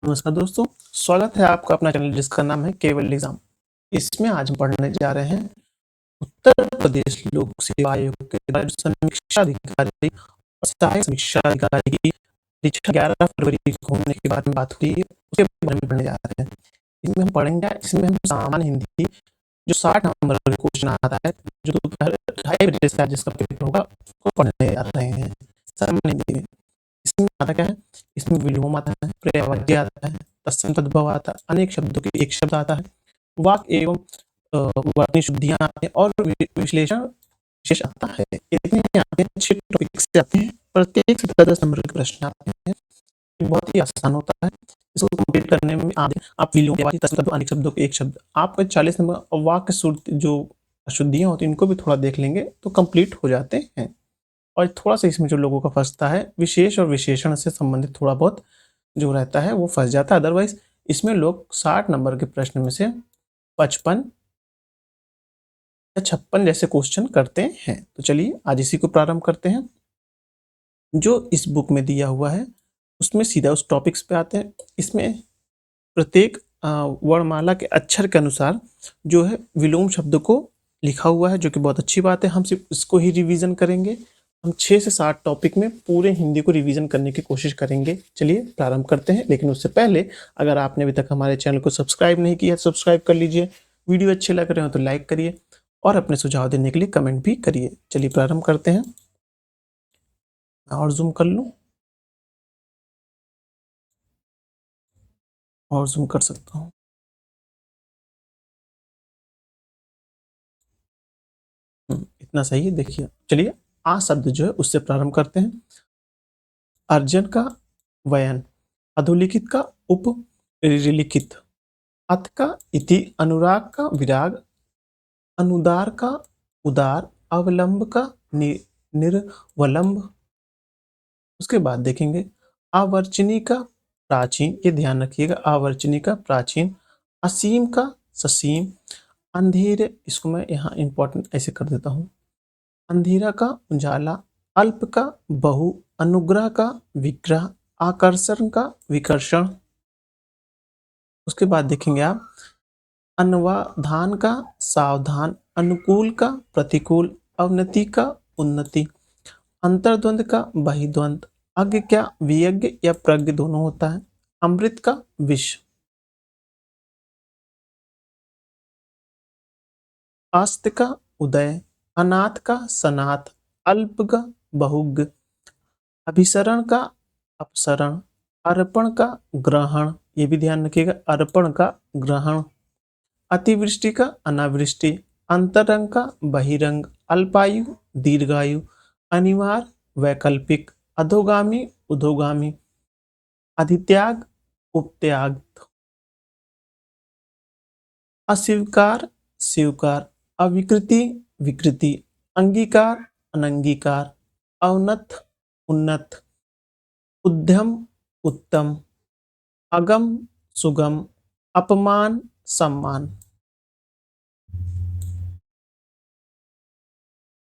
नमस्कार दोस्तों, स्वागत है आपका अपना चैनल जिसका नाम है केवल एग्जाम। इसमें आज हम पढ़ने जा रहे हैं उत्तर प्रदेश लोक सेवा आयोग के द्वारा जो समीक्षा अधिकारी और सहायक समीक्षा अधिकारी की परीक्षा 11 फरवरी को होने के बारे में बात हुई है, उसके बारे में पढ़ने जा रहे हैं। इसमें हम पढ़ेंगे, इसमें हम सामान्य हिंदी जो 60 नंबर का क्वेश्चन आता है, जो दोपहर 2:30 बजे से आज जिसका पेपर होगा उसको पढ़ने जा रहे हैं सामान्य हिंदी में। इसमें आता क्या है? इसमें विलोम आता है, पर्यायवाची आता है, तत्सम तद्भव आता है, अनेक शब्दों के एक शब्द आता है, वाक्य एवं वर्तनी शुद्धियां आती हैं और विश्लेषण विशेष आता है। इतने आते हैं, 6 टॉपिक से आते हैं, प्रत्येक से 10 नंबर के प्रश्न आते हैं। ये बहुत ही आसान होता है। इसको कंप्लीट करने में आप विलोम, पर्यायवाची, तत्सम तद्भव, अनेक शब्दों के एक शब्द, आपका 40 नंबर वाक्य जो अशुद्धियां होती हैं इनको भी थोड़ा देख लेंगे तो कंप्लीट हो जाते हैं। और थोड़ा-सा इसमें जो लोगों का फँसता है, विशेष और विशेषण से संबंधित थोड़ा बहुत जो रहता है वो फँस जाता है। अदरवाइज़ इसमें लोग 60 नंबर के प्रश्न में से 55 या 56 जैसे क्वेश्चन करते हैं। तो चलिए आज इसी को प्रारंभ करते हैं। जो इस बुक में दिया हुआ है उसमें सीधा उस टॉपिक्स पे आते हैं। इसमें प्रत्येक वर्णमाला के अक्षर के अनुसार जो है विलोम शब्द को लिखा हुआ है, जो कि बहुत अच्छी बात है। हम सिर्फ इसको ही रिवीजन करेंगे। हम 6 से 7 टॉपिक में पूरे हिंदी को रिवीजन करने की कोशिश करेंगे। चलिए प्रारंभ करते हैं, लेकिन उससे पहले अगर आपने अभी तक हमारे चैनल को सब्सक्राइब नहीं किया है, सब्सक्राइब कर लीजिए। वीडियो अच्छे लग रहे हो तो लाइक करिए और अपने सुझाव देने के लिए कमेंट भी करिए। चलिए प्रारंभ करते हैं। मैं और जूम कर लूँ, और जूम कर सकता हूँ। इतना सही है। देखिए, चलिए आ शब्द जो है उससे प्रारंभ करते हैं। अर्जन का वयन, अधोलिखित का उपलिखित, अथ का इति, अनुराग का विराग, अनुदार का उदार, अवलंब का निर्वलंब। उसके बाद देखेंगे आवर्चनी का प्राचीन, ये ध्यान रखिएगा, आवर्चनी का प्राचीन, असीम का ससीम, अंधेरे, इसको मैं यहाँ इंपॉर्टेंट ऐसे कर देता हूँ, अंधेरा का उजाला, अल्प का बहु, अनुग्रह का विग्रह, आकर्षण का विकर्षण। उसके बाद देखेंगे आप अनवाधान का सावधान, अनुकूल का प्रतिकूल, अवनति का उन्नति, अंतर्द्वंद का बहिर्द्वंद, अज्ञ क्या वियज्ञ या प्रज्ञ दोनों होता है, अमृत का विष, आस्त का उदय, अनाथ का सनाथ, अल्प का बहुग, अभिसरण का अपसरण, अर्पण का ग्रहण, ये भी ध्यान रखिएगा, अर्पण का ग्रहण, अतिवृष्टि का अनावृष्टि, अंतरंग का बहिरंग, अल्पायु दीर्घायु, अनिवार्य वैकल्पिक, अधोगामी उधोगामी, अधित्याग उपत्याग, अस्वीकार स्वीकार, अविकृति विकृति, अंगीकार अनंगीकार, अवनत उन्नत, उद्यम उत्तम, अगम सुगम, अपमान सम्मान,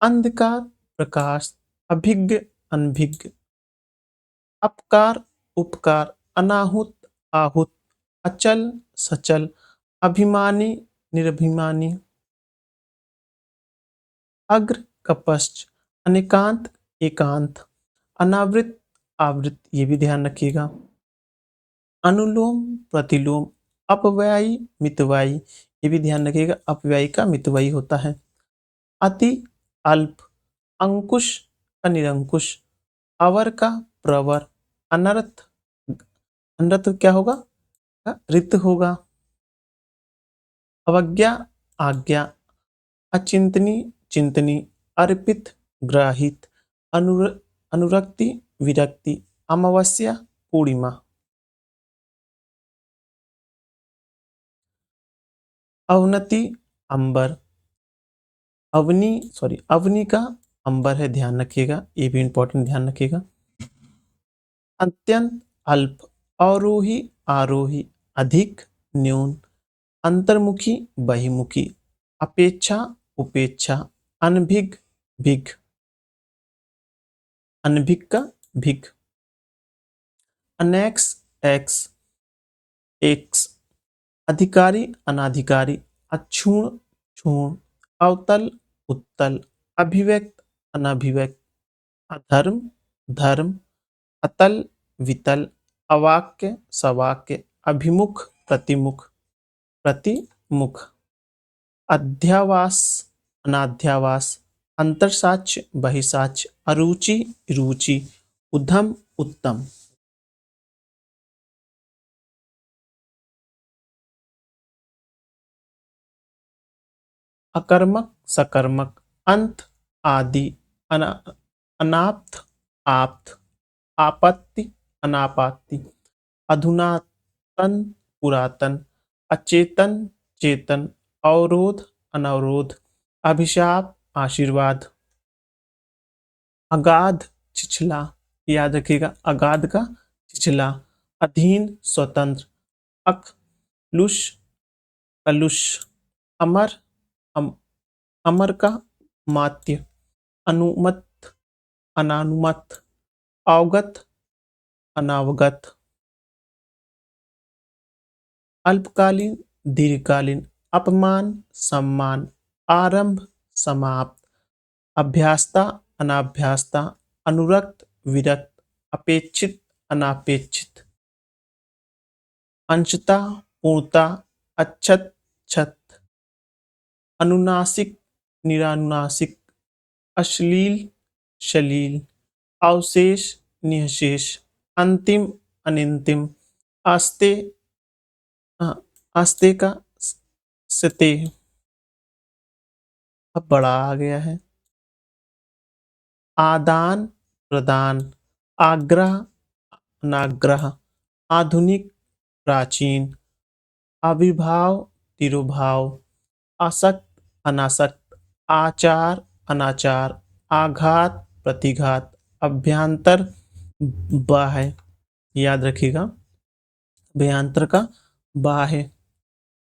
अंधकार प्रकाश, अभिज्ञ अनभिज्ञ, अपकार उपकार, अनाहुत आहुत, अचल सचल, अभिमानी निरभिमानी, अग्र कपश्च, अनेकांत एकांत, अनावृत आवृत, ये भी ध्यान रखिएगा, अनुलोम प्रतिलोम, अपव्ययी मितव्ययी, ये भी ध्यान रखिएगा, अपव्ययी का मितव्ययी होता है, अति अल्प, अंकुश का निरंकुश, अवर का प्रवर, अनर्थ, अनर्थ क्या होगा? रित होगा, अवज्ञा आज्ञा, अचिंतनी चिंतनी, अर्पित ग्राहित, अनुरक्ति विरक्ति, अमावस्या पूर्णिमा, अवनति अंबर, अवनी का अंबर है, ध्यान रखिएगा, ये भी इंपॉर्टेंट ध्यान रखिएगा, अत्यंत अल्प, अवरोही आरोही, अधिक न्यून, अंतर्मुखी बहिमुखी, अपेक्षा उपेक्षा, अनभिग भिग, अनभिग का भिग, अनेक्स एक्स, एक्स। अधिकारी अनाधिकारी, अक्षुण क्षुण, अवतल उत्तल, अभिव्यक्त अनभिव्यक्त, अधर्म धर्म, अतल वितल, अवाक्य सवाक्य, अभिमुख प्रतिमुख, प्रतिमुख। अध्यावास अनाध्यावास, अंतरसाक्ष्य बहिसाक्ष्य, अरुचि रुचि, उद्धम उत्तम। अकर्मक सकर्मक, अंत आदि, अना अनाप्त आप्त, आपत्ति अनापत्ति, अधुनातन पुरातन, अचेतन चेतन, अवरोध अनवरोध, अभिशाप आशीर्वाद। अगाध छिछला, याद रखिएगा अगाध का छिछला। अधीन स्वतंत्र, अकलुष कलुष, अमर अम, अमर का मात्य, अनुमत अनानुमत, अवगत अनावगत। अल्पकालीन दीर्घकालीन, अपमान सम्मान, आरंभ समाप्त, अभ्यासता अनाभ्यासता, अनुरक्त विरक्त, अपेक्षित अनापेक्षित, अंशता पूर्णता, अच्छत छत, अनुनासिक निरानुनासिक, अश्लील शलील, अवशेष निःशेष, अंतिम अनिंतिम, आस्ते आस्ते का सते। अब बड़ा आ गया है। आदान प्रदान, आग्रह अनाग्रह, आधुनिक प्राचीन, आविर्भाव तिरोभाव, आसक्त अनासक्त, आचार अनाचार, आघात प्रतिघात, अभ्यंतर बाह्य। याद रखिएगा अभ्यंतर का बाह्य।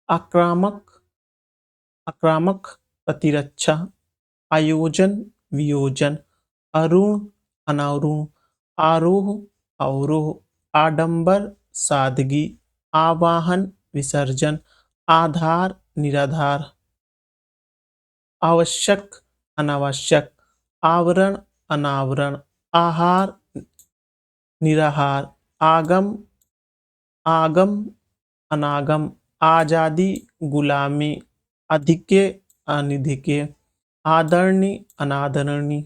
आक्रामक आक्रामक, प्रतिरक्षा, आयोजन वियोजन, अरुण अनावरुण, आरोह अवरोह, आडंबर सादगी, आवाहन विसर्जन, आधार निराधार, आवश्यक अनावश्यक, आवरण अनावरण, आहार निराहार, आगम आगम अनागम, आजादी गुलामी, अधिक्य अनिधिक्य, आदरणीय अनादरणीय,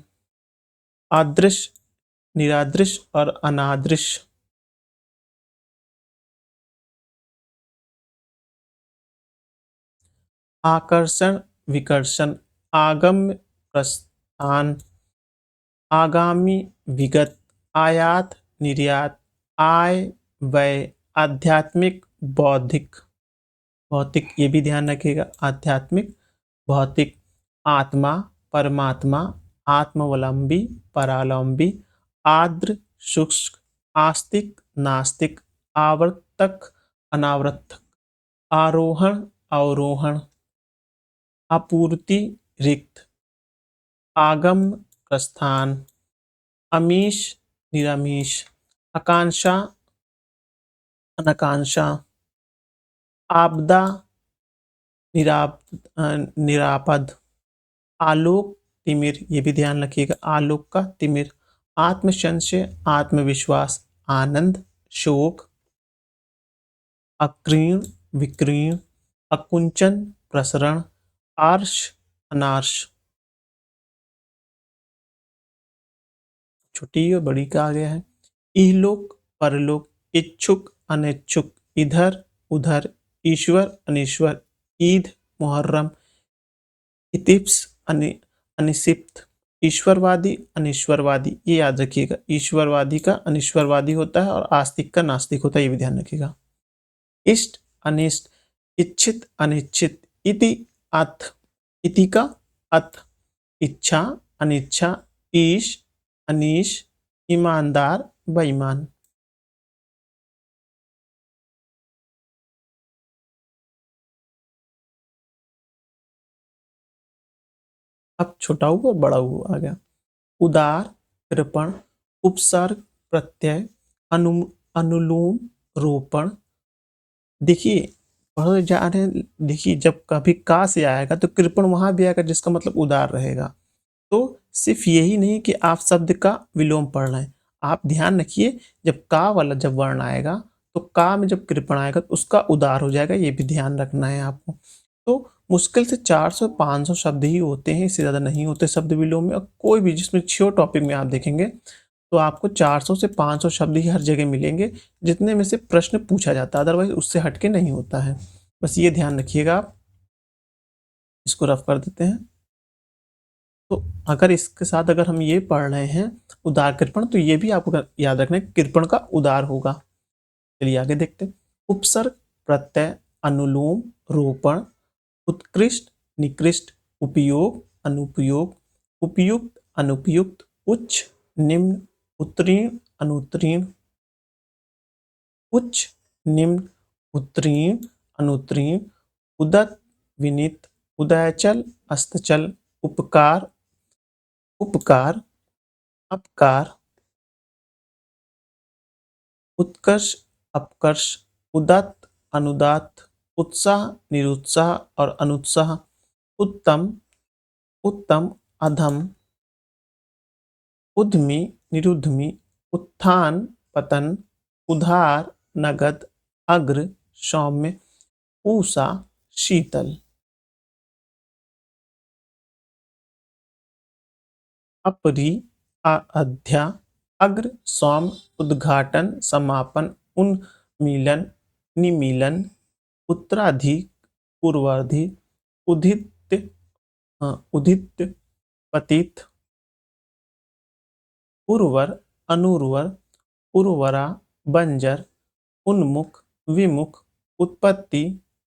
अदृश्य निरादृश्य और अनादृश्य। आकर्षण विकर्षण, आगम्य प्रस्थान, आगामी विगत, आयात निर्यात, आय व्यय, आध्यात्मिक बौद्धिक। भौतिक ये भी ध्यान रखिएगा, आध्यात्मिक भौतिक, आत्मा परमात्मा, आत्मावलंबी परावलंबी, आर्द्र शुष्क, आस्तिक नास्तिक, आवर्तक अनावर्तक, आरोहण अवरोहण, आपूर्ति रिक्त, आगम प्रस्थान, अमीश निरामीश, आकांक्षा अनाकांक्षा, आपदा निरापद, आलोक तिमिर ये भी ध्यान रखिएगा, आलोक का तिमिर, आत्मसंशय आत्मविश्वास, आनंद शोक, अक्रीण विकीर्ण, अकुंचन प्रसरण, आर्ष अनार्ष। छोटी और बड़ी का आ गया है। इहलोक परलोक, इच्छुक अनिच्छुक, इधर उधर, ईश्वर अनीश्वर, ईद मुहर्रम, इतिप्स अनिसिप्त, ईश्वरवादी अनिश्वरवादी। ये याद रखिएगा, ईश्वरवादी का अनिश्वरवादी होता है और आस्तिक का नास्तिक होता है, ये भी ध्यान रखिएगा। इष्ट अनिष्ट, इच्छित अनिच्छित, इति अथ, इति का अथ, इच्छा अनिच्छा, ईश अनीश, ईमानदार बेईमान। अब छोटा हुआ और बड़ा हुआ आ गया। उदार कृपण, उपसर्ग प्रत्यय, अनुलोम रोपण, देखिए, पढ़े जा रहे हैं, देखिए जब कभी का से आएगा तो कृपण वहाँ भी आएगा जिसका मतलब उदार रहेगा। तो सिर्फ़ यही नहीं कि आप शब्द का विलोम पढ़ रहे हैं। आप ध्यान रखिए, जब का वाला जब वर्ण आएगा, तो का में जब कृपण आएगा तो उसका उदार हो जाएगा, ये भी ध्यान रखना है आपको। तो मुश्किल से 400-500 शब्द ही होते हैं, इससे ज़्यादा नहीं होते शब्द विलोम में, और कोई भी जिसमें 6 टॉपिक में आप देखेंगे, तो आपको 400 से 500 शब्द ही हर जगह मिलेंगे, जितने में से प्रश्न पूछा जाता है, अदरवाइज़ उससे हट के नहीं होता है। बस ये ध्यान रखिएगा आप। इसको रफ़ कर देते हैं। तो अगर इसके साथ अगर हम ये पढ़ रहे हैं उदार कृपण, तो ये भी आपको याद रखना है कृपण का उदार होगा। चलिए आगे देखते हैं। उपसर्ग, प्रत्यय, अनुलोम, रोपण, उत्कृष्ट, निकृष्ट, उपयोग, अनुपयोग, उपयुक्त, अनुपयुक्त, उच्च, निम्न, उत्तीर्ण, अनुत्तीर्ण, उच्च, निम्न, उत्तीर्ण, अनुत्तीर्ण, उदत्त, विनीत, उदयचल, अस्तचल, उपकार, उपकार, अपकार, उत्कर्ष, अपकर्ष, उदात्त, अनुदात्त, उत्साह, निरुत्साह और अनुत्साह, उत्तम, उत्तम, अधम, उद्यमी, निरुद्यमी, उत्थान, पतन, उधार, नगद, अग्र, सौम्य, पूषा, शीतल, अपरि, अध्या, अग्र, सौम्य, उद्घाटन, समापन, उन्मीलन, निमीलन, उत्तराधिक, पूर्वाधिक, उदित, उदित, पतित, उर्वर, अनुर्वर, उर्वरा, बंजर, उन्मुख, विमुख, उत्पत्ति,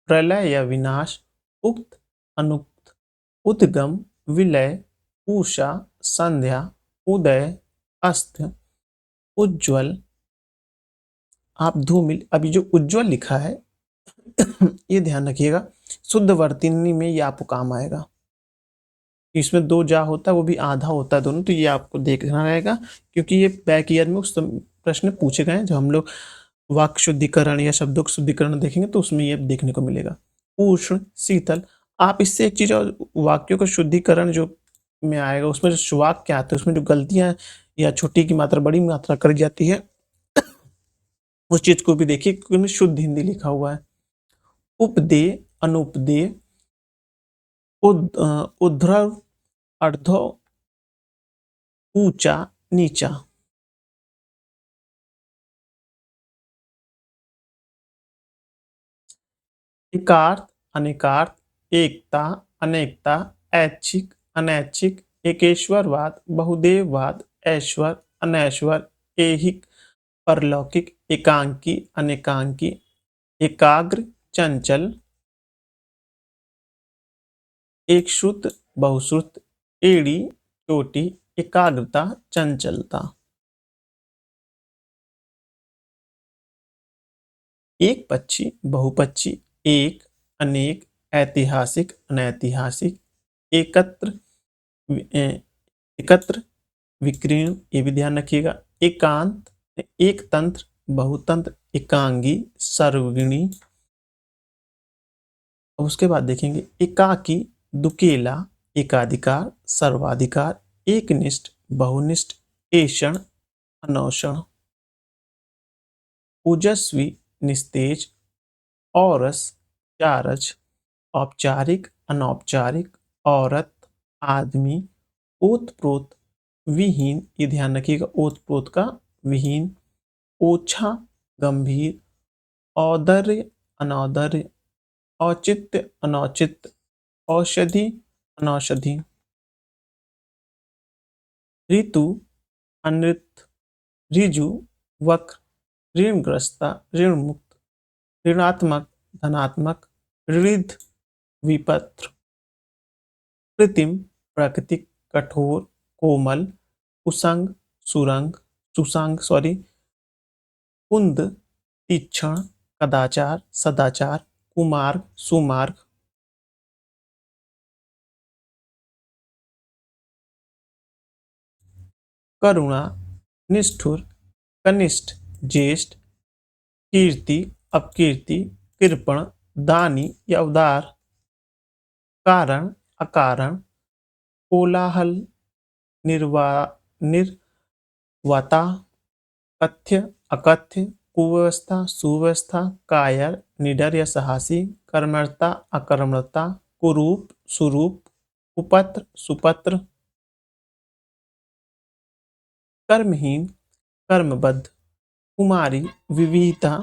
प्रलय या विनाश, उक्त, अनुक्त, उद्गम, विलय, उषा, संध्या, उदय, अस्त, उज्ज्वल, आप धूमिल। अभी जो उज्ज्वल लिखा है ये ध्यान रखिएगा, शुद्ध वर्तनी में ये आपको काम आएगा। इसमें 2 जा होता है, वो भी आधा होता है दोनों, तो ये आपको देखना रहेगा, क्योंकि ये बैक ईयर में उस प्रश्न पूछे गए हैं। जब हम लोग वाक्य शुद्धिकरण या शब्दों का शुद्धिकरण देखेंगे तो उसमें ये देखने को मिलेगा। उष्ण, शीतल, आप इससे एक चीज़ और, वाक्यों का शुद्धिकरण जो में आएगा, उसमें जो वाक्य आते हैं उसमें जो गलतियाँ या छोटी की मात्रा बड़ी मात्रा करी जाती है, उस चीज़ को भी देखिए, क्योंकि उसमें शुद्ध हिंदी लिखा हुआ है। उपदेय, अनुपदेय, उद्धृव, अर्धव, ऊंचा, नीचा। एकार्थ, अनेकार्थ, एकता, अनेकता, ऐच्छिक, अनैच्छिक, एकेश्वरवाद, बहुदेववाद, ऐश्वर, अनैश्वर, ऐहिक, परलौकिक, एकांकी, अनेकांकी, एकाग्र, चंचल, एकश्रुत, बहुश्रुत, एड़ी, चोटी, एकाग्रता, चंचलता। एक पक्षी, बहुपक्षी, एक, अनेक, ऐतिहासिक, अनैतिहासिक, एकत्र, एकत्र, विकीर्ण, ये भी ध्यान रखिएगा। एकांत, एक तंत्र, बहुतंत्र, एकांगी, सर्वगिणी। अब उसके बाद देखेंगे एकाकी, दुकेला, एकाधिकार, सर्वाधिकार, एकनिष्ठ, बहुनिष्ठ, ऐषण, अनौषण, ओजस्वी, निस्तेज, औरस, चारज, औपचारिक, अनौपचारिक, औरत, आदमी, ओतप्रोत, विहीन, ये ध्यान रखिएगा ओतप्रोत का विहीन, ओछा, गंभीर, औदर्य, अनौदर्य, औचित्य, अनौचित्य, औषधि, अनौषधि, ऋतु, अनृत, ऋजु, वक्र, ऋणग्रस्ता, ऋणमुक्त, ऋणात्मक, धनात्मक, ऋद्ध, विपत्र, कृत्रिम, प्राकृतिक, कठोर, कोमल, कुसंग, सुरंग, सुसंग सॉरी, कुंद, तीक्ष्ण, कदाचार, सदाचार, कुमार्ग, सुमार्ग, करुणा, निष्ठुर, कनिष्ठ, ज्येष्ठ, कीर्ति, अपकीर्ति, कृपण, दानी या उदार, कारण, अकारण, कोलाहल, निर्वा निर्वाता, कथ्य, अकथ्य, कुव्यवस्था, सुव्यवस्था, कायर, निडर या साहसी, कर्मठता, अकर्मठता, कुरूप, सुरूप, कुपत्र, सुपत्र, कर्महीन, कर्मबद्ध, कुमारी, विविधता,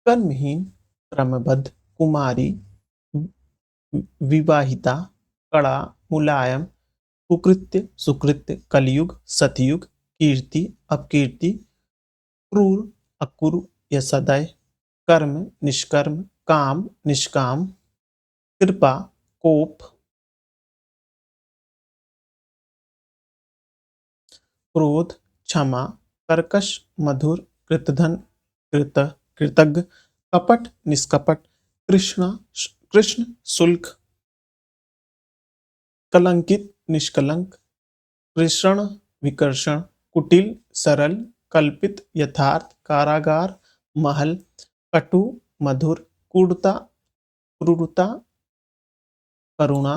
कर्महीन, क्रमबद्ध, कुमारी, विवाहिता, कड़ा, मुलायम, कुकृत्य, सुकृत्य, कलयुग, सतयुग, कीर्ति, अपकीर्ति, क्रूर, अकुरु या सदय, कर्म, निष्कर्म, काम, निष्काम, कृपा, कोप, क्रोध, क्षमा, कर्कश, मधुर, कृतधन, कृतज्ञ, कपट, निष्कपट, कृष्ण, शुल्क, कलंकित, निष्कलंक, कृषण, विकर्षण, कुटिल, सरल, कल्पित, यथार्थ, कारागार, महल, कटु, मधुर, क्रूरता, क्रूरता, करुणा,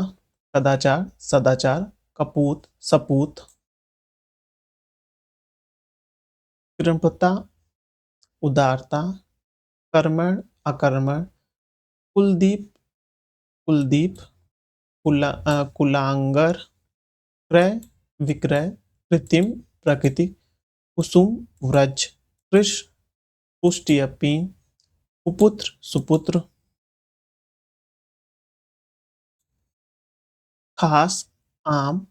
कदाचार, सदाचार, कपूत, सपूत, कृपणता, उदारता, कर्मण, अकर्मण, कुलदीप, कुलदीप, कुलांगर, क्रय, विक्रय, कृत्रिम, प्रकृति, कुसुम, व्रज, कृष, पुष्टियपीन, कुपुत्र, सुपुत्र, खास, आम,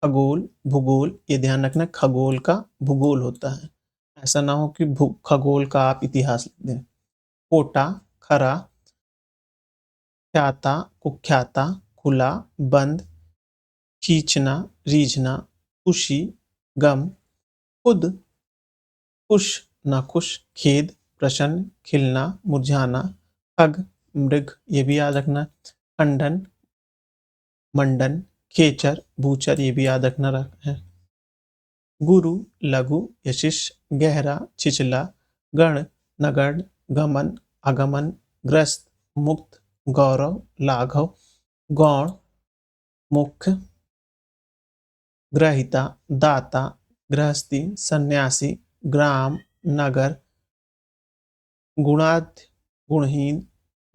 खगोल, भूगोल। ये ध्यान रखना खगोल का भूगोल होता है, ऐसा ना हो कि खगोल का आप इतिहास लिख दें। कोटा, खरा, ख्याता, कुख्याता, खुला, बंद, खींचना, रीझना, खुशी, गम, खुद, खुश, नाखुश, खेद, प्रसन्न, खिलना, मुरझाना, खग, मृग, ये भी याद रखना। खंडन, मंडन, खेचर, भूचर, ये भी याद रखना है। गुरु, लघु, यशिष, गहरा, छिछला, गण, नगण्य, गमन, आगमन, ग्रस्त, मुक्त, गौरव, लाघव, गौण, मुख्य, ग्रहिता, दाता, गृहस्थी, सन्यासी, ग्राम, नगर, गुणाढ्य, गुणहीन,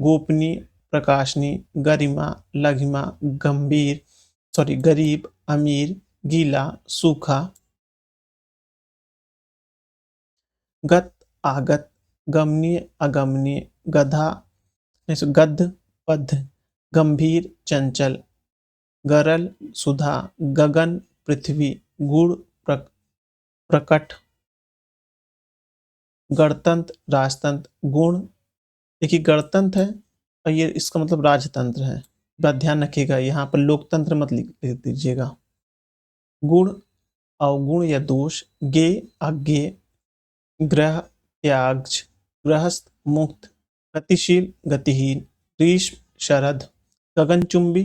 गोपनीय, प्रकाशनीय, गरिमा, लघिमा, गंभीर, गरीब, अमीर, गीला, सूखा, गत, आगत, गमनीय, अगमनीय, गधा, गद्ध, पद्ध, गंभीर, चंचल, गरल, सुधा, गगन, पृथ्वी, गुण, प्रकट, गणतंत्र, राजतंत्र, गुण। देखिए गणतंत्र है और ये इसका मतलब राजतंत्र है, बात ध्यान रखिएगा, यहाँ पर लोकतंत्र मत लिख दीजिएगा। गुण, अवगुण या दोष, गे, अज्ञेय, ग्रह, त्याज्य, गृहस्थ, मुक्त, गतिशील, गतिहीन, ग्रीष्म, शरद, गगनचुंबी,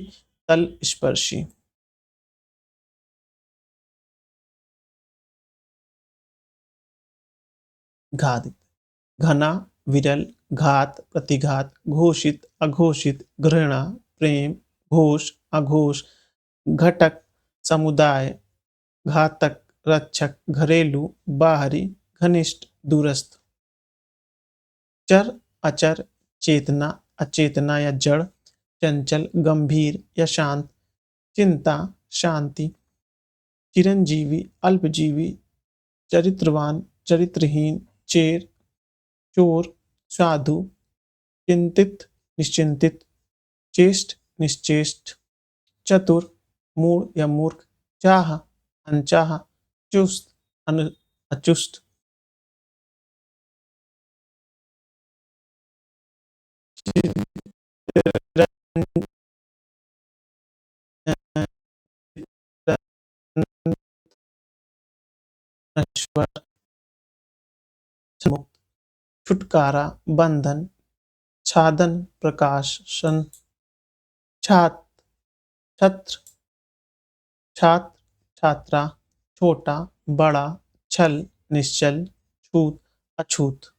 तल स्पर्शी। घात, घना, विरल, घात, प्रतिघात, घोषित, अघोषित, घृणा, प्रेम, घोष, अघोष, घटक, समुदाय, घातक, रक्षक, घरेलू, बाहरी, घनिष्ठ, दूरस्थ। चर, अचर, चेतना, अचेतना या जड़, चंचल, गंभीर या शांत, चिंता, शांति, चिरंजीवी, अल्पजीवी, चरित्रवान, चरित्रहीन, चेर, चोर, साधु, चिंतित, निश्चिंतित, चेष्ट, निश्चेष्ट, चतुर, मूढ़ या मूर्ख, चाह, अनचाह, चुस्त, अचुस्त, नश्वर, मुक्त, छुटकारा, बंधन, छादन, प्रकाशन, छात्र, छत्र, छात्र, छात्रा, छोटा, बड़ा, छल, निश्चल, छूत, अछूत,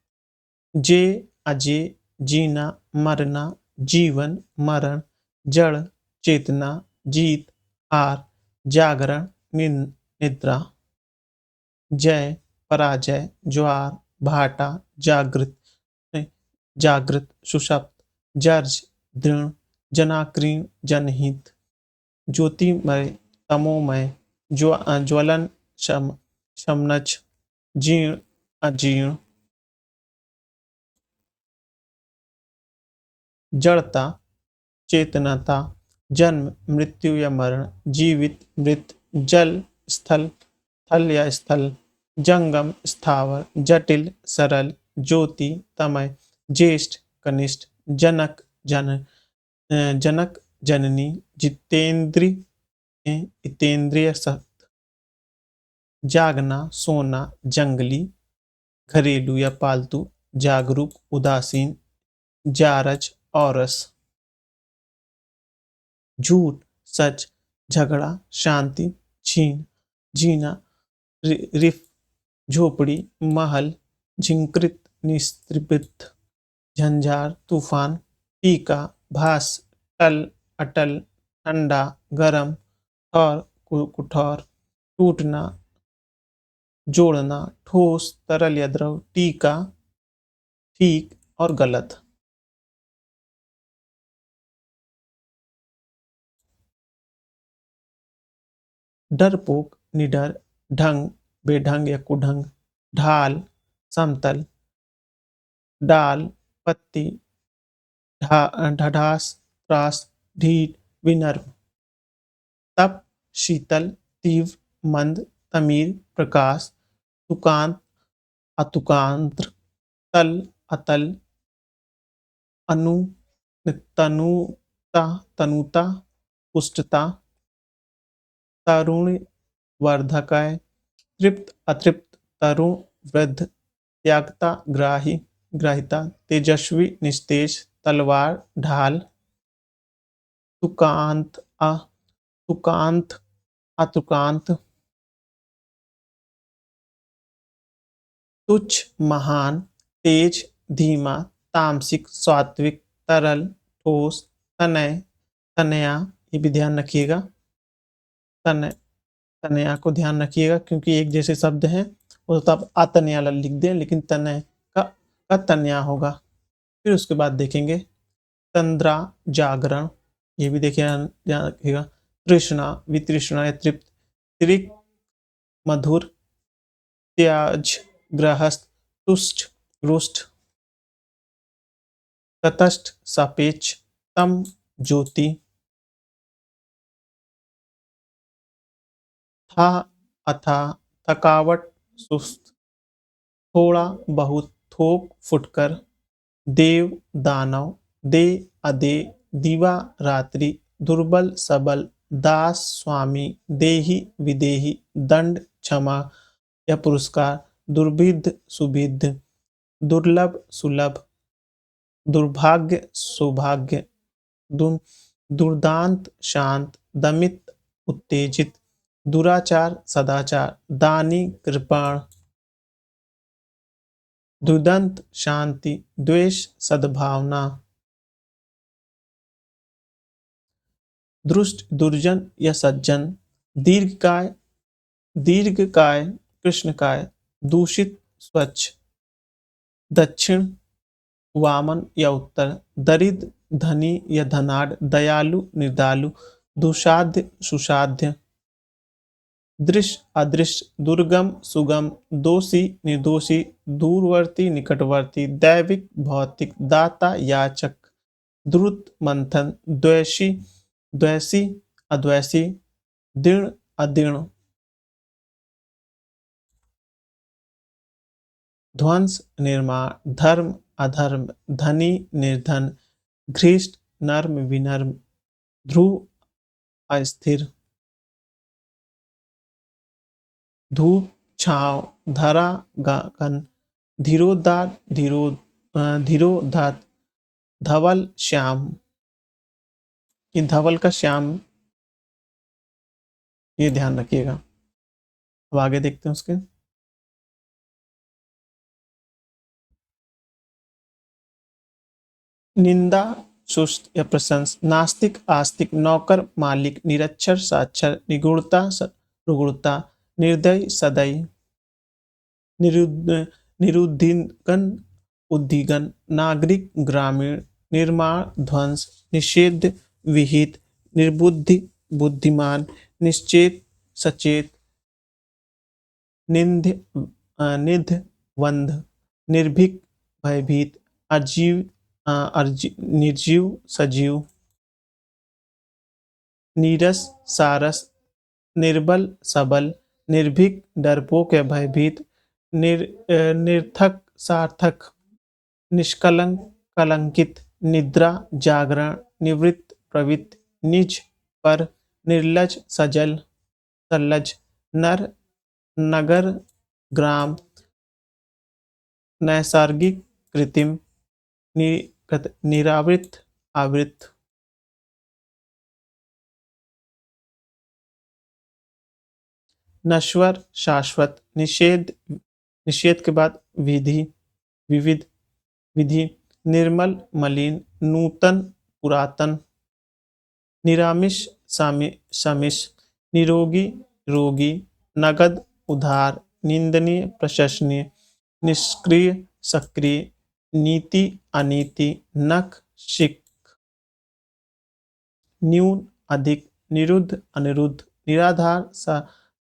जे, अजय, जीना, मरना, जीवन, मरण, जड़, चेतना, जीत, हार, जागरण, निद्रा, जय, पराजय, ज्वार, भाटा, जागृत, जागृत, सुषुप्त, जर्ज, दृढ़, जनाकीर्ण, जनहित, ज्योतिमय, तमोमय, ज्वलन, शमनच, जीर्ण, अजीर्ण, जड़ता, चेतनता, जन्म, मृत्यु या मरण, जीवित, मृत, जल, स्थल, थल या स्थल, जंगम, स्थावर, जटिल, सरल, ज्योति, तमय, ज्येष्ठ, कनिष्ठ, जनक, जनक, जननी, जितेंद्रिय, इतेंद्रिय, सत, जागना, सोना, जंगली, घरेलू या पालतू, जागरूक, उदासीन, जारज, औरस, झूठ, सच, झगड़ा, शांति, छीन, जीना, रिफ, झोपड़ी, महल, झिंकृत, निस्त्रिपित, झंझार, तूफान, टीका, भास, टल, अटल, ठंडा, गरम, और कुठौर, टूटना, जोड़ना, ठोस, तरल या द्रव, टीका, ठीक और गलत। डरपोक, निडर, ढंग, बेढंग या कुढंग, ढाल, समतल, डाल, पत्ती, ढाढ़ास, त्रास, ढीठ, विनम्र, तप, शीतल, तीव्र, मंद, तमीर, प्रकाश, तुकांत, अतुकांत्र, तल, अतल, अनु, तनुता, तनुता, पुष्टता, तरुण, वर्धकय, तृप्त, अतृप्त, तरुण, वृद्ध, त्यागता, ग्राही, ग्राहिता, तेजस्वी, निस्तेज, तलवार, ढाल, तुकांत, तुकांत, अतुकांत, तुच्छ, महान, तेज, धीमा, तामसिक, सात्विक, तरल, ठोस, तनय, तनया, ये भी ध्यान रखिएगा, तनय, तनया को ध्यान रखिएगा क्योंकि एक जैसे शब्द हैं, वो तो आप अतनया लिख दें, लेकिन तनय का तनया होगा। फिर उसके बाद देखेंगे तंद्रा, जागरण, ये भी देखिए ध्यान रखिएगा, तृष्णा, वितृष्णा या तृप्त, त्रिक, मधुर, त्याज, गृहस्थ, तुष्ट, रुष्ट, तटस्थ, सापेक्ष, तम, ज्योति, था, अथा, थकावट, सुस्त, थोड़ा, बहुत, थोक, फुटकर, देव, दानव, दे, अदे, दीवा, रात्रि, दुर्बल, सबल, दास, स्वामी, देही, विदेही, दंड, क्षमा या पुरस्कार, दुर्भिद्ध, सुभिद्ध, दुर्लभ, सुलभ, दुर्भाग्य, सौभाग्य, दुर्दांत, शांत, दमित, उत्तेजित, दुराचार, सदाचार, दानी, कृपाण, दुदंत, शांति, द्वेष, सद्भावना, दुष्ट, दुर्जन या सज्जन, दीर्घकाय, दीर्घकाय, कृष्णकाय, दूषित, स्वच्छ, दक्षिण, वामन या उत्तर, दरिद्र, धनी या धनाढ़, दयालु, निर्दयालु, दुसाध्य, सुसाध्य, दृश्य, अदृश्य, दुर्गम, सुगम, दोषी, निर्दोषी, दूरवर्ती, निकटवर्ती, दैविक, भौतिक, दाता, याचक, द्रुत, मंथन, द्वेषी, द्वैसी, अद्वैसी, दृढ़, अदृढ़, ध्वंस, निर्माण, धर्म, अधर्म, धनी, निर्धन, घृष्ट, नर्म, विनर्म, ध्रुव, अस्थिर, धूप, छांव, धरा, गगन, धीरोदार, धीरोदात, धवल, श्याम, ये धवल का श्याम, ये ध्यान रखिएगा। अब आगे देखते हैं उसके निंदा सुस्त या प्रशंस, नास्तिक आस्तिक, नौकर मालिक, निरक्षर साक्षर, निगूढ़ता रुगुड़ता, निर्दयी सदयी, निरुद्ध निरुद्दीगन उद्दीगन, नागरिक ग्रामीण, निर्माण ध्वंस, निषेध विहित, निर्बुद्धि बुद्धिमान, निश्चेत सचेत, निंध्य निधवंध, निर्भीक भयभीत, अजीव निर्जीव सजीव, नीरस सारस, निर्बल सबल, निर्भीक डरपोक या भयभीत, निर्थक सार्थक, निष्कलंक कलंकित, निद्रा जागरण, निवृत्त प्रवृत्त, निज पर, निर्लज सजल सल्लज, नर नगर ग्राम, नैसर्गिक कृत्रिम, निरावृत आवृत। नश्वर शाश्वत, निषेध निषेध के बाद विधि विविध विधि, निर्मल मलिन, नूतन पुरातन, निरामिष समिष, निरोगी रोगी, नगद उधार, निंदनीय प्रशंसनीय, निष्क्रिय सक्रिय, नीति अनीति, नख शिक, न्यून अधिक, निरुद्ध अनिरुद्ध, निराधार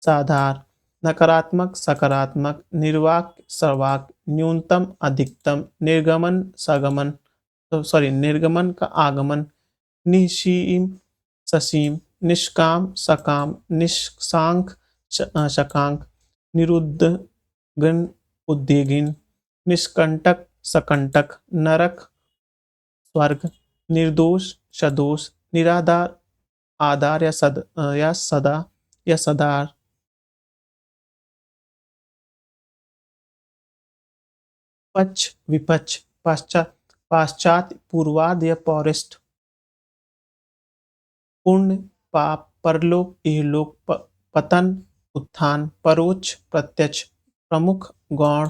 साधार, नकारात्मक सकारात्मक, निर्वाक सर्वाक, न्यूनतम अधिकतम, निर्गमन सगमन, निर्गमन का आगमन, निःसीम ससीम, निष्काम सकाम, निष्कांक शकांक, निरुद्धगन उद्देगिन, निष्कंटक सकंटक, नरक स्वर्ग, निर्दोष सदोष, निराधार आधार या सदा या सदार, पक्ष विपक्ष, पाश्चात पाश्चात पूर्वाद या पौरिस्ट, पुण्य पाप, परलोक इहलोक, पतन उत्थान, परोक्ष प्रत्यक्ष, प्रमुख गौण।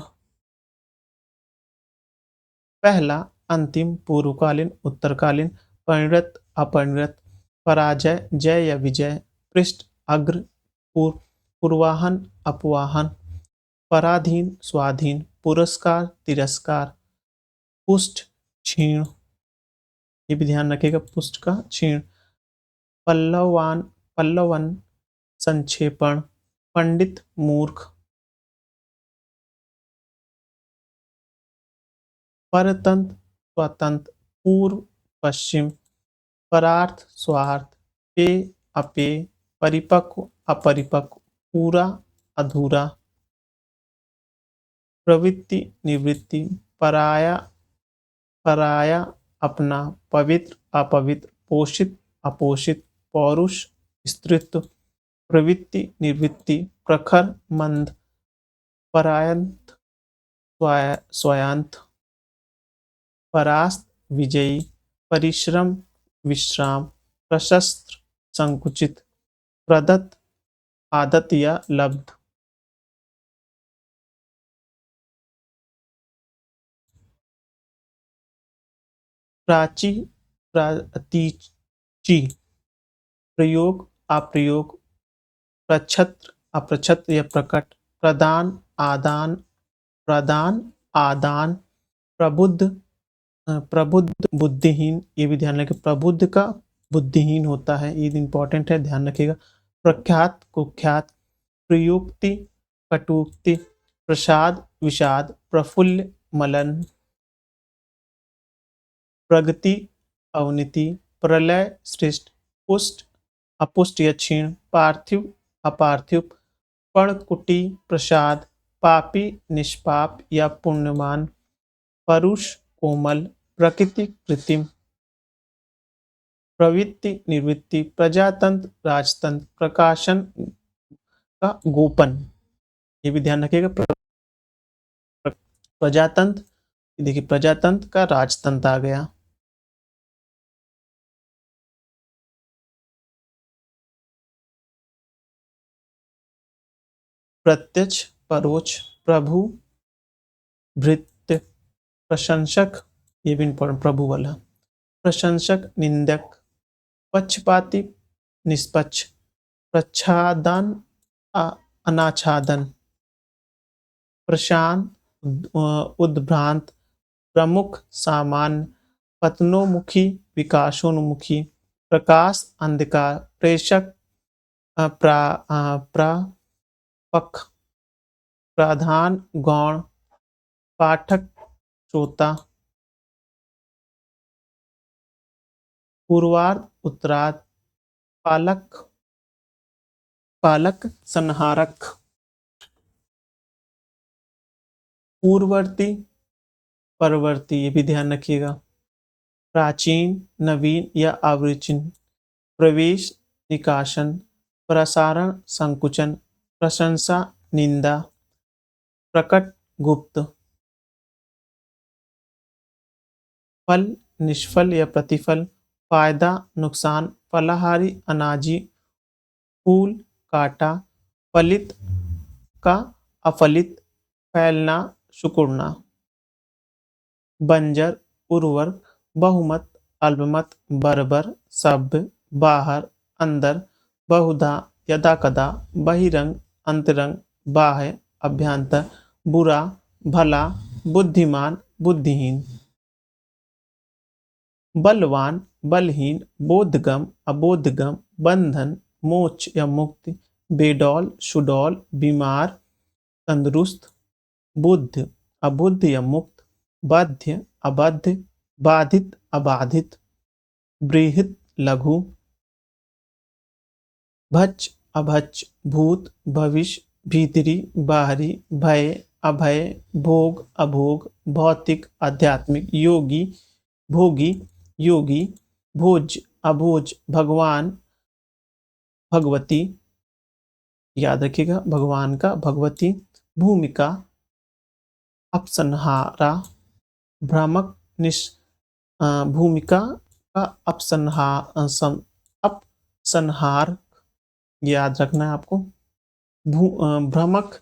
पहला अंतिम, पूर्वकालीन उत्तरकालीन, परिणत अपरिणत, पराजय जय या विजय, पृष्ठ अग्र पूर्वाहन अपवाहन, पराधीन स्वाधीन, पुरस्कार तिरस्कार, पुष्ट क्षीण, ये भी ध्यान रखिएगा, पुष्ट का क्षीण, पल्लवन संक्षेपण, पंडित मूर्ख, परतंत्र स्वतंत्र, पूर्व पश्चिम, परार्थ स्वार्थ, पेय अपेय, परिपक्व अपरिपक्व, पूरा अधूरा, प्रवृत्ति निवृत्ति, पराया पराया अपना, पवित्र अपवित्र, पोषित अपोषित, पौरुष स्त्रीत्व, प्रवृत्ति निवृत्ति, प्रखर मंद, परायंत स्वयांत, परास्त विजयी, परिश्रम विश्राम, प्रशस्त्र संकुचित, प्रदत्त आदत या लब्ध। प्राची प्रातीची, प्रयोग अप्रयोग, प्रक्षत्र अप्रक्षत्र या प्रकट, प्रदान आदान प्रदान आदान, प्रबुद्ध प्रबुद्ध बुद्धिहीन, ये भी ध्यान रखिए, प्रबुद्ध का बुद्धिहीन होता है, ये इंपॉर्टेंट है, ध्यान रखिएगा। प्रख्यात कुख्यात, प्रयुक्ति कटुक्ति, प्रसाद विषाद, प्रफुल्ल मलन, प्रगति अवनति, प्रलय सृष्ट, पुष्ट अपुष्ट या क्षीण, पार्थिव अपार्थिव, पर्णकुटी प्रसाद, पापी निष्पाप या पुण्यमान, परुष कोमल, प्रकृति कृत्रिम, प्रवृत्ति निवृत्ति, प्रजातंत्र राजतंत्र, प्रकाशन का गोपन, ये भी ध्यान रखिएगा। प्रजातंत्र, देखिए प्रजातंत्र का राजतंत्र आ गया। प्रत्यक्ष परोक्ष, प्रभु भृत्य, प्रशंसक, ये भी इंपॉर्टेंट, प्रभु वाला, प्रशंसक निंदक, पक्षपाती निष्पक्ष, प्रच्छादन अनाच्छादन, प्रशांत उद्भ्रांत, प्रमुख सामान्य, पतनोमुखी विकासोन्मुखी, प्रकाश अंधकार, प्रेषक प्रापक, प्रधान गौण, पाठक श्रोता, पूर्वार्ध उत्तरार्ध, पालक पालक संहारक, पूर्ववर्ती परवर्ती, ये भी ध्यान रखिएगा, प्राचीन नवीन या अविचिन, प्रवेश निकासन, प्रसारण संकुचन, प्रशंसा निंदा, प्रकट गुप्त, फल निष्फल या प्रतिफल, फायदा नुकसान, फलाहारी अनाजी, फूल काटा, फलित का अफलित, फैलना सिकुड़ना, बंजर उर्वर, बहुमत अल्पमत, बर्बर सभ्य, बाहर अंदर, बहुधा यदाकदा, बहिरंग अंतरंग, बाह्य अभ्यंतर, बुरा भला, बुद्धिमान बुद्धिहीन, बलवान बलहीन, बोधगम अबोधगम, बंधन मोक्ष या मुक्ति, बेडौल सुडौल, बीमार तंदुरुस्त, बुद्ध अबुद्ध या मुक्त, बाध्य अबाध्य, बाधित अबाधित, बृहत लघु, भच अभच, भूत भविष्य, भीतरी बाहरी, भय अभय, भोग अभोग, भौतिक आध्यात्मिक, योगी भोगी योगी, भोज अभोज, भगवान भगवती, याद रखिएगा भगवान का भगवती, भूमिका अपसंहारा, भ्रामक भूमिका का अपसंहार, याद रखना है आपको, भ्रमक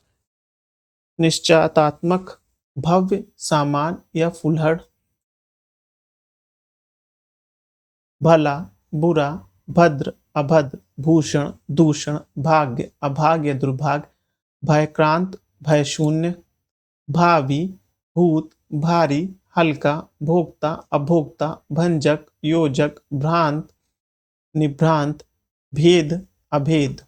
निश्चयात्मक, भव्य सामान या फुलहड़, भला बुरा, भद्र अभद्र, भूषण दूषण, भाग्य अभाग्य दुर्भाग्य, भयक्रांत भयशून्य, भावी भूत भारी हल्का, भोक्ता अभोक्ता, भंजक योजक, भ्रांत निभ्रांत, भेद अभेद,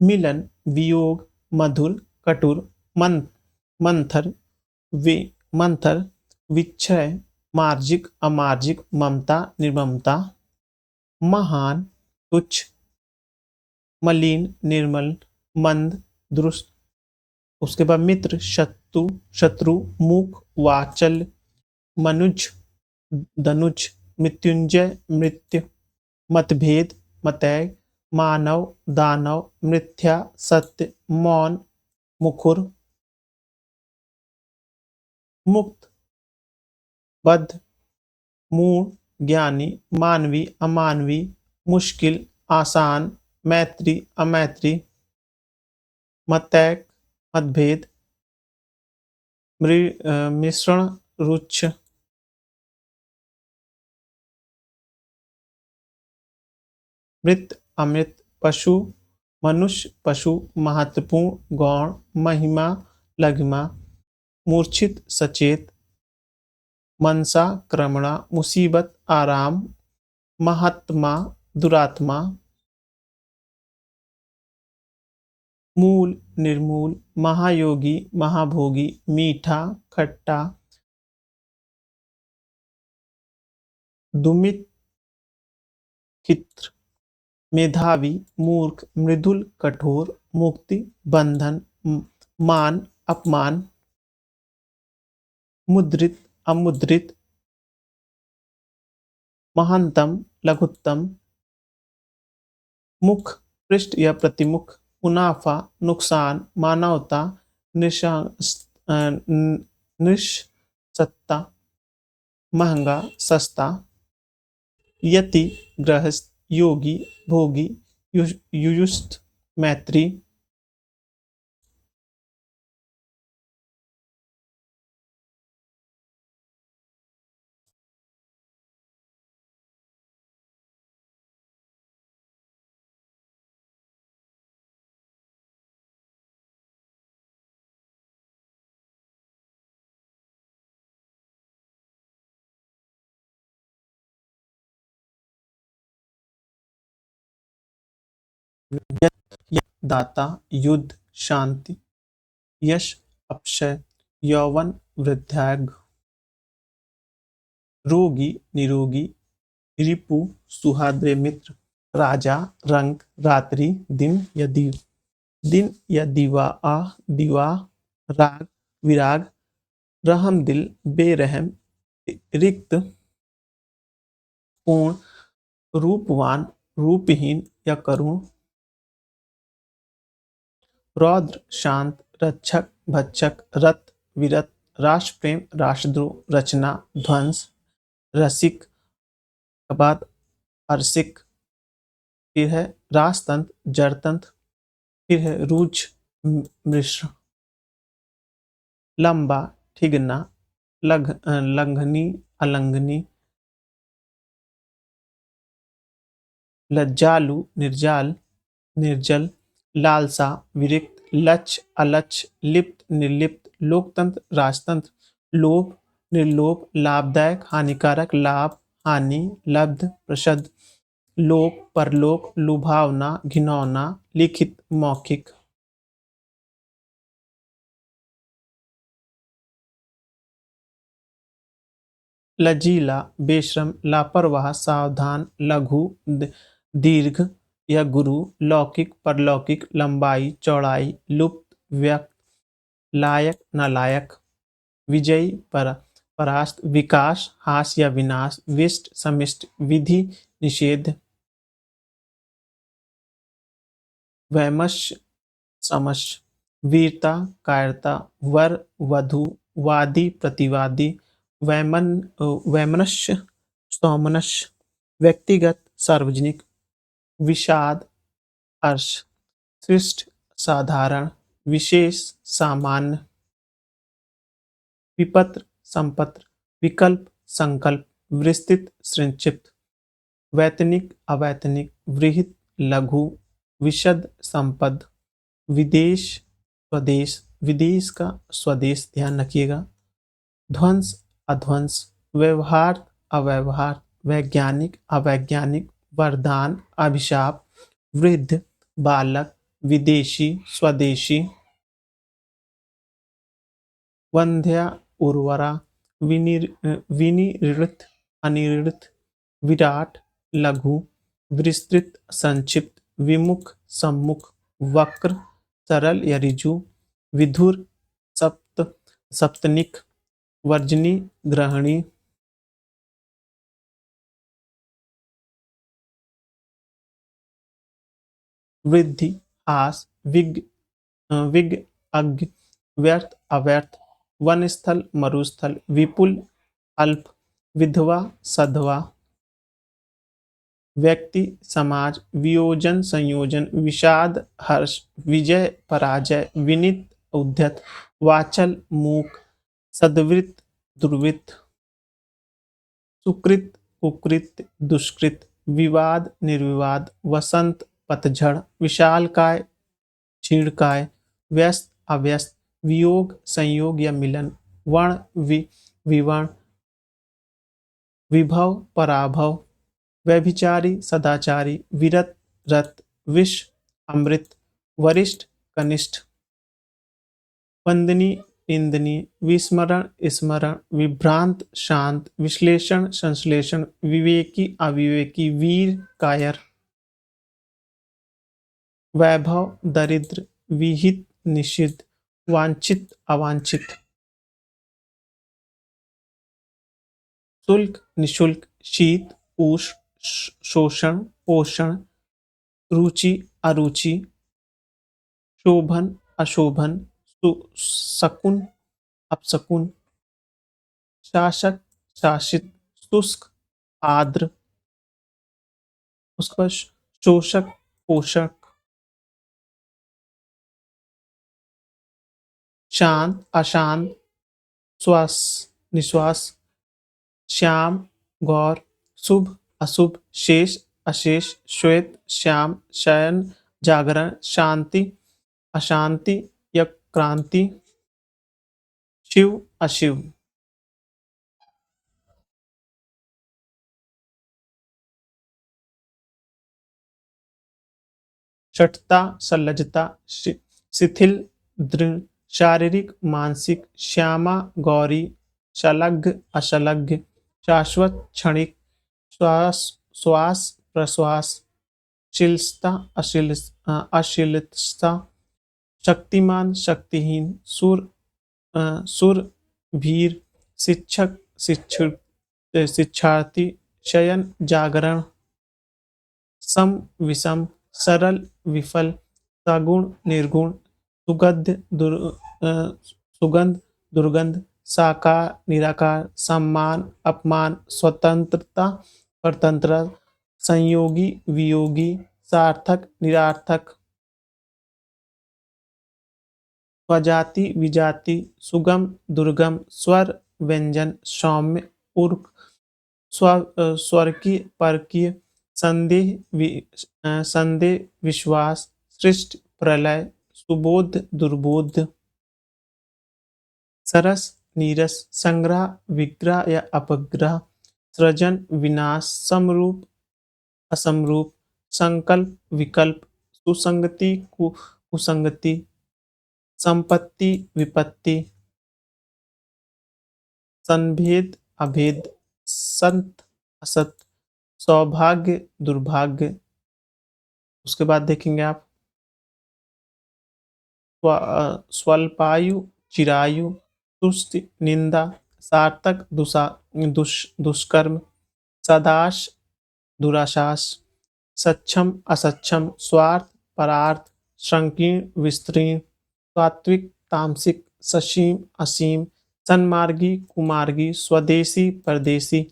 मिलन वियोग, मधुर कटुर, मंथर मंथर, विक्षय मार्जिक अमार्जिक, ममता निर्ममता, महान तुच्छ, मलिन निर्मल, मंद दुरुस्त, उसके बाद मित्र शत्रु शत्रु, मूक वाचल, मनुज धनुज, मृत्युंजय मृत्यु, मतभेद मतैय, मानव दानव, मिथ्या सत्य, मौन मुखुर, मुक्त बद्ध, मूढ़ ज्ञानी, मानवी अमानवी, मुश्किल आसान, मैत्री अमैत्री, मतैक मतभेद, मिश्रण रुच्छ, मृत अमृत, पशु मनुष्य पशु, महत्वपूर्ण गौण, महिमा लघिमा, मूर्छित सचेत, मनसा क्रमणा, मुसीबत आराम, महात्मा दुरात्मा, मूल निर्मूल, महायोगी महाभोगी, मीठा खट्टा, दुमित चित्र, मेधावी मूर्ख, मृदुल कठोर, मुक्ति बंधन, मान अपमान, मुद्रित अमुद्रित, महानतम लघुत्तम, मुख पृष्ठ या प्रतिमुख, मुनाफा नुकसान, मानवता निष्सत्ता, महंगा सस्ता, यति गृहस्थ, योगी भोगी, युयुष्ठ मैत्री, दाता, युद्ध, शांति, यश, अक्षय, यौवन, वृद्धांग, रोगी, निरोगी, रिपु, सुहाद्रे मित्र, राजा, रंग, रात्रि, दिन या दीव, दिन या दीवा, दीवा, राग, विराग, रहम दिल, बेरहम, रिक्त, पूर्ण, रूपवान, रूपहीन या करुण, रौद्र, शांत, रक्षक, भक्षक, रत, विरत, राष्ट्रप्रेम, राष्ट्रद्रोह, रचना, ध्वंस, रसिक, कबात, अरसिक, फिर है राजतंत्र, जड़तंत्र, फिर है रुच, मिश्र, लंबा, ठिगना, लंघनी, अलंघनी, लज्जालु, निर्जाल, निर्जल, लालसा, विरक्त, लक्ष्य, अलक्ष्य, लिप्त, निर्लिप्त, लोकतंत्र, राजतंत्र, लोभ, निर्लोभ, लाभदायक, हानिकारक, लाभ, हानि, लब्ध, प्रसद, लोक, परलोक, लुभावना, घिनौना, लिखित, मौखिक, लचीला, बेशरम, लापरवाह, सावधान, लघु, दीर्घ या गुरु, लौकिक, परलौकिक, लंबाई, चौड़ाई, लुप्त, व्यक्त, लायक, नालायक, विजयी, परास्त, विकास, हास या विनाश, विष्ट, समिष्ट, विधि, निषेध, वैमश्य, समश्य, वीरता, कायरता, वर, वधु, वादी, प्रतिवादी, वैमन वैमनस्य, सौमनस्य, व्यक्तिगत, सार्वजनिक, विषाद, हर्ष, शिष्ट, साधारण, विशेष, सामान्य, विपत्र, संपत्र, विकल्प, संकल्प, विस्तृत, संक्षिप्त, वैतनिक, अवैतनिक, वृहत, लघु, विशद, संपद, विदेश, स्वदेश, विदेश का स्वदेश, ध्यान रखिएगा, ध्वंस, अध्वंस, व्यवहार, अव्यवहार, वैज्ञानिक, अवैज्ञानिक, वरदान, अभिशाप, वृद्ध, बालक, विदेशी, स्वदेशी, वंध्या, उर्वरा, विनिर्णित, अनिर्णित, विराट, लघु, विस्तृत, संक्षिप्त, विमुख, सम्मुख, वक्र, सरल या ऋजु, विधुर, सप्त, सप्तनिक, वर्जनी, ग्रहणी, वृद्धि, हास, विग, अज्ञ, व्यर्थ, अव्यर्थ, वनस्थल, मरुस्थल, विपुल, अल्प, विधवा, सधवा, व्यक्ति, समाज, वियोजन, संयोजन, विषाद, हर्ष, विजय, पराजय, विनित, उद्धत, वाचल, मूक, सद्वृत्त, दुर्वृत्त, सुकृत, कुकृत, दुष्कृत, विवाद, निर्विवाद, वसंत, पतझड़, विशालकाय, क्षीणकाय, व्यस्त, अव्यस्त, वियोग, संयोग या मिलन, वर्ण, विवर्ण, विभव, पराभव, व्यभिचारी, सदाचारी, विरत, रत, विष, अमृत, वरिष्ठ, कनिष्ठ, वंदनीय, निंदनीय, विस्मरण, स्मरण, विभ्रांत, शांत, विश्लेषण, संश्लेषण, विवेकी, अविवेकी, वीर, कायर, वैभव, दरिद्र, विहित, निषिद्ध, वांछित, अवांछित, शुल्क, निशुल्क, शीत, उष्ण, शोषण, पोषण, रुचि, अरुचि, शोभन, अशोभन, शकुन, अपशकुन, शासक, शासित, शुष्क, आर्द्र, उसके बाद शोषक, पोषक, शांत अशांत, श्वास निश्वास, श्याम गौर, शुभ अशुभ, शेष अशेष, श्वेत श्याम, शयन जागरण, शांति अशांति या क्रांति, शिव अशिव। शठता सल्लजता, शिथिल दृढ़, शारीरिक मानसिक, श्यामा गौरी, शलग्ग अशलग्ग, शाश्वत क्षणिक, श्वास श्वास प्रश्वास, शिलस्ता अशिलस्ता, शक्तिमान शक्तिहीन, सुर भीर, शिक्षक शिक्षार्थी, शयन जागरण, सम विषम, सरल विफल, सगुण निर्गुण, सुगंध दुर्गंध, साकार निराकार, सम्मान अपमान, स्वतंत्रता परतंत्र, संयोगी वियोगी, सार्थक निरार्थक, स्वजाति विजाति, सुगम दुर्गम, स्वर व्यंजन, सौम्य उर्क, स्वकीय परकीय, संदेह विश्वास, सृष्टि प्रलय, सुबोध दुर्बोध, सरस नीरस, संग्रह विग्रह या अपग्रह, सृजन विनाश, समरूप असमरूप, संकल्प विकल्प, सुसंगति कुसंगति, संपत्ति विपत्ति, संभेद अभेद, संत असत, सौभाग्य दुर्भाग्य। उसके बाद देखेंगे आप स्वल्पायु चिरायु, तुष्टि निंदा, सार्थक दुष्कर्म, सदाश दुराशास, सक्षम असक्षम, स्वार्थ परार्थ, संकीर्ण विस्तीर्ण, सात्विक तामसिक, ससीम असीम, सन्मार्गी कुमार्गी, स्वदेशी परदेशी,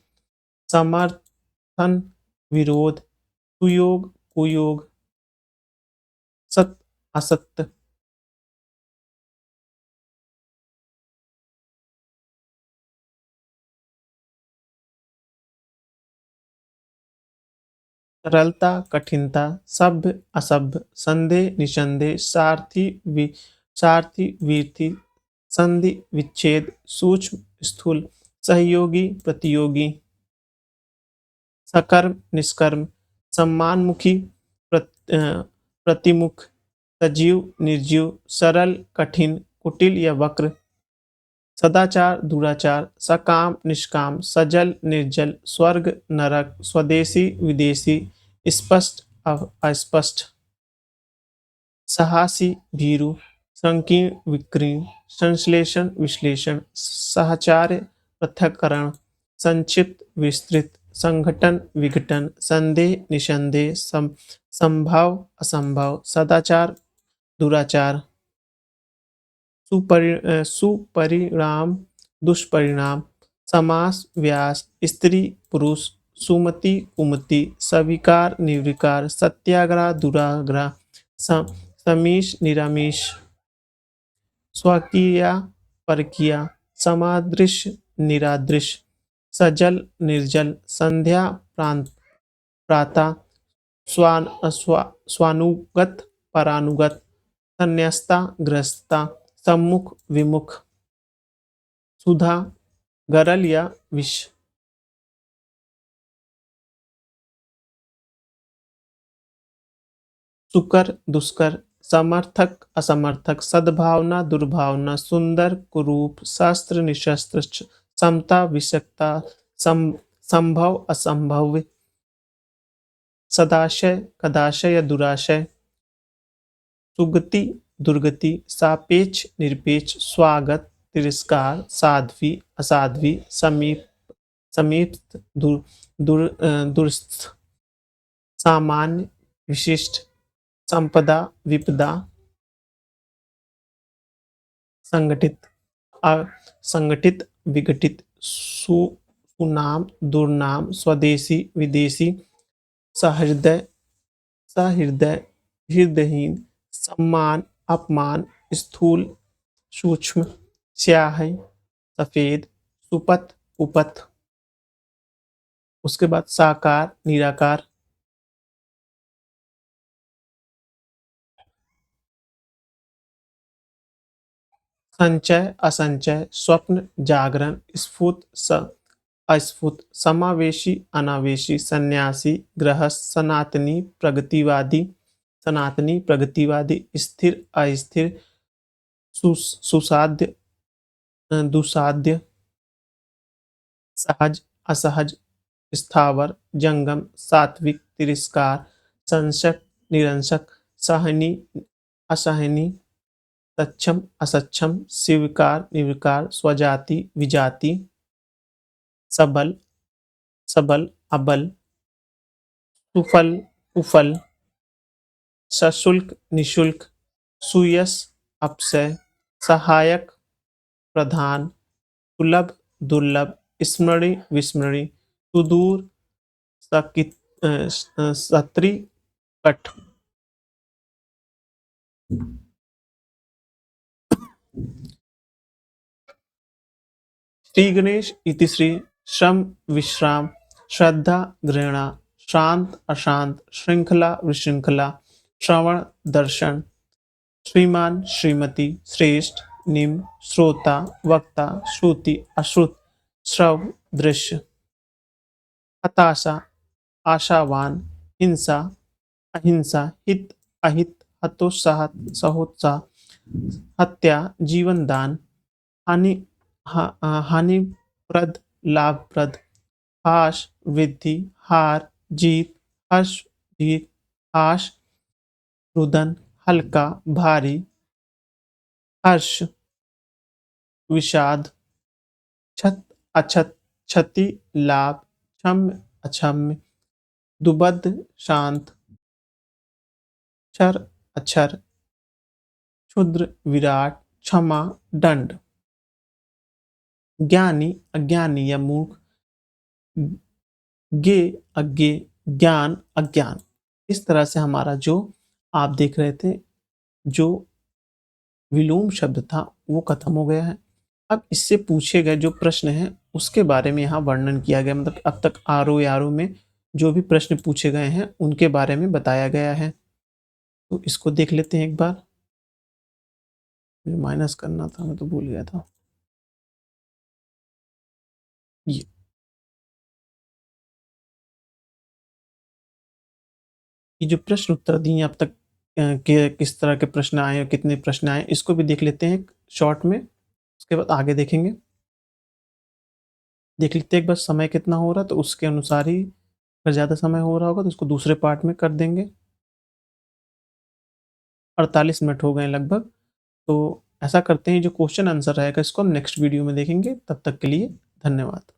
समर्थन विरोध, सुयोग कुयोग, सत असत्य। सरलता कठिनता, सभ्य असभ्य, संदेह निसंदेह, सारथी वीरथी, संधि विच्छेद, सूक्ष्म स्थूल, सहयोगी प्रतियोगी, सकर्म निष्कर्म, सम्मानमुखी प्रतिमुख, सजीव निर्जीव, सरल कठिन, कुटिल या वक्र, सदाचार दुराचार, सकाम निष्काम, सजल निर्जल, स्वर्ग नरक, स्वदेशी विदेशी, स्पष्ट अस्पष्ट, साहसी भीरु, संकीर्ण विकीर्ण, संश्लेषण विश्लेषण, सहचार्य पृथक्करण, संक्षिप्त विस्तृत, संगठन विघटन, संदेह निसंदेह, संभव असंभव, सदाचार दुराचार, सुपरिणाम दुष्परिणाम, समास व्यास, स्त्री पुरुष, सुमति कुमति, स्वीकार निर्विकार, सत्याग्रह दुराग्रह, समीश निरामीश, स्वकीया परकिया, समादृश निरादृश, सजल निर्जल, संध्या प्रातः, स्वानुगत परानुगत, संन्यस्ता ग्रस्ता, सम्मुख विमुख, सुधा गरल या विष। सुकर दुष्कर, समर्थक असमर्थक, सद्भावना दुर्भावना, सुंदर कुरूप, शास्त्र निशस्त्र, समता विषक्ता, संभव असंभव, सदाशय कदाशय या दुराशय, सुगति दुर्गति, सापेक्ष निरपेक्ष, स्वागत तिरस्कार, साध्वी असाध्वी, समीप दूरस्थ, सामान्य विशिष्ट, संपदा विपदा, संगठित असंगठित विघटित, सुनाम दुर्नाम, स्वदेशी विदेशी, सहृदय सहृदय, हृदयहीन, सम्मान अपमान, स्थूल सूक्ष्म, स्याही, सफेद, सुपथ, उपथ। उसके बाद साकार, निराकार, संचय, असंचय, स्वप्न, जागरण, स्फुट, अस्फुट, समावेशी, अनावेशी, सन्यासी, गृहस्थ, सनातनी, प्रगतिवादी, स्थिर, अस्थिर, सुसाध्य, दुसाध्य, सहज, असहज, स्थावर, जंगम, सात्विक, तिरस्कार, संशक, निरंशक, सहनी, असहनी, सक्षम, असक्षम, स्वीकार, निर्विकार, स्वजाति, विजाति, सबल, सबल, अबल, सुफल, कुफल, सशुल्क, निशुल्क, सुयश, अपसय, सहायक, प्रधान, सुलभ, दुर्लभ, स्मरणि, विस्मरणि, सुदूर, सत्री, कठ। श्री गणेश इति श्री श्रम विश्राम श्रद्धा घृणा शांत अशांत श्रृंखला विशृंखला श्रवण दर्शन श्रीमान श्रीमती श्रेष्ठ निम्न श्रोता वक्ता श्रुति अश्रुत श्रव दृश्य हताशा आशावान हिंसा अहिंसा हित अहित हतोत्साह सहोत्साह हत्या जीवन दान हानि हानिप्रद लाभप्रद हाश वृद्धि हार जीत हर्ष जीत हाश रुदन हल्का भारी हर्ष विषाद छत अछत क्षति लाभ क्षम्य अक्षम्य दुबद्ध शांत क्षर अक्षर क्षुद्र विराट क्षमा दंड ज्ञानी अज्ञानी या मूर्ख ज्ञे अज्ञे ज्ञान अज्ञान। इस तरह से हमारा जो आप देख रहे थे जो विलोम शब्द था वो खत्म हो गया है। अब इससे पूछे गए जो प्रश्न हैं उसके बारे में यहाँ वर्णन किया गया, मतलब अब तक आरो यारो में जो भी प्रश्न पूछे गए हैं उनके बारे में बताया गया है। तो इसको देख लेते हैं एक बार। मुझे माइनस करना था, मैं तो भूल गया था। ये जो प्रश्न उत्तर दिए अब तक के किस तरह के प्रश्न आए और कितने प्रश्न आए इसको भी देख लेते हैं शॉर्ट में, उसके बाद आगे देखेंगे। देख लेते हैं एक बार समय कितना हो रहा है, तो उसके अनुसार ही अगर ज़्यादा समय हो रहा होगा तो उसको दूसरे पार्ट में कर देंगे। 48 मिनट हो गए लगभग। तो ऐसा करते हैं जो क्वेश्चन आंसर रहेगा इसको हम नेक्स्ट वीडियो में देखेंगे। तब तक के लिए धन्यवाद।